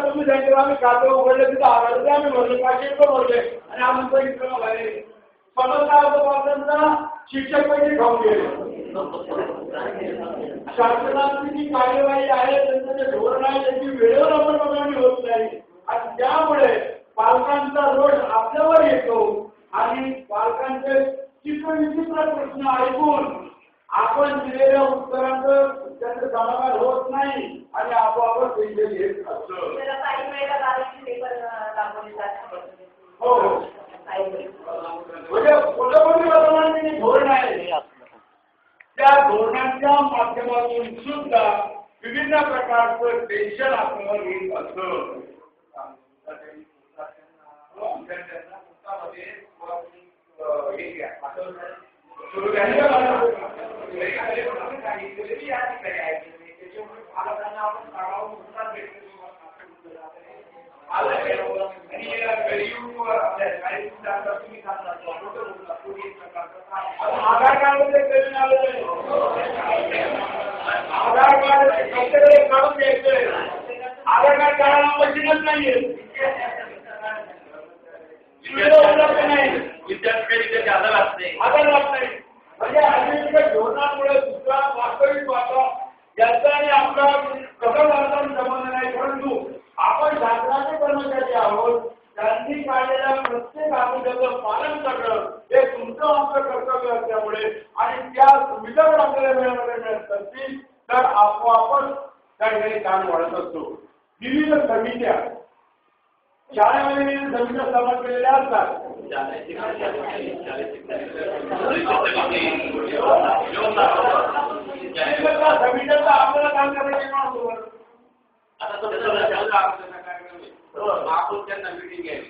तुम्ही सांगितलं आम्ही खाते उघडले तिथं आवाज आम्ही भरले 500 रुपये भरले आणि आम्ही बघितलं बाहेर समजता शिक्षक पैसे खाऊन गेले. शासनाची जी कार्यवाही आहे त्यांचं जे धोरण आहे त्याची वेळेवर अंमलबजावणी होत नाही आणि त्यामुळे पालकांचा रोष आपल्यावर येतो आणि पालकांचे चित्रविचित्र प्रश्न ऐकून आपण दिलेल्या उत्तरांचं त्यांचं समाधान होत नाही आणि आपोआपच टेन्शन येत असतं. हो म्हणजे कुठे धोरण आहे त्या धोरणाच्या माध्यमातून सुद्धा विविध प्रकारचं टेन्शन आपल्याला येत असतं. आधार कार्डमध्ये करून आलं आधार कार्ड काढून घ्यायचंय आधार कार्ड काढायला मशीनच नाहीये उपलब्ध नाही विद्यार्थी आधार लागते म्हणजे अशा धोरणामुळे सुद्धा वास्तविक वाटा याचा आणि आपला कसं वातावरण संबंध नाही परंतु आपण शासनाचे कर्मचारी आहोत त्यांनी काढलेल्या प्रत्येक आदेशाचं पालन करणं हे तुमचं आमचं कर्तव्य असल्यामुळे आणि त्या सुविधा जर आपल्याला मिळत असतील तर आपोआपच त्या ठिकाणी काम वाढत असतो. विविध समित्या शाळेमध्ये विविध समित्या स्थापन केलेल्या असतात. समित्याचा आपल्याला काम करायचं आपण त्यांना मिटिंग घ्यावी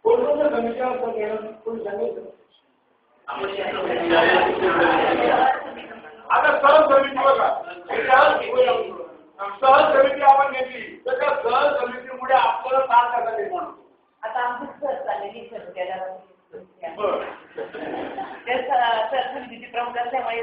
कोणत्या समित्या आता सहज समिती बघा सहज समिती आपण घेतली तर त्या सहज समितीमुळे आपल्याला ताण कसा निर्माण होतो. आता आमचं सहज चाललेली समितीची प्रमुख असल्यामुळे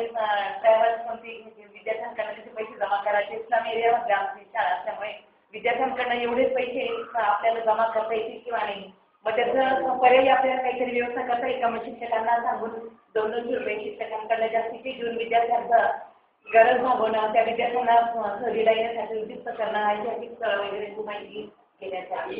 विद्यार्थ्यांकडनं त्याचे पैसे जमा करायचे इस्लामी एरियामध्ये आमची शाळा असल्यामुळे विद्यार्थ्यांकडनं एवढेच पैसे आपल्याला जमा करता येतील किंवा नाही मग त्याचं पर्यायी आपल्याला काहीतरी व्यवस्था करता येईल का मग शिक्षकांना सांगून 200 रुपये शिक्षकांकडनं जास्तीचे घेऊन विद्यार्थ्यांचं गरज भागवणं त्या विद्यार्थ्यांना सहलीला येण्यासाठी उद्युक्त करणं ऐतिहासिक स्थळ वगैरे माहिती घेण्यासाठी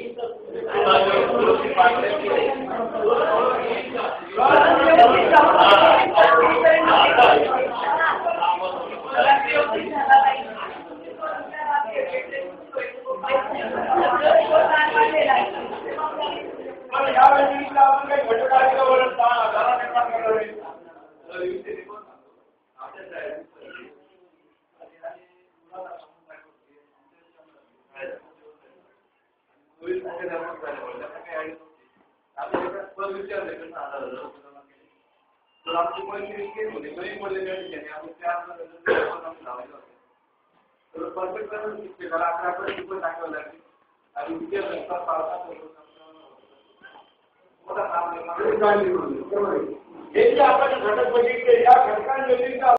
हे जे आपण घटक बघितले या घटकांव्यतिरिक्त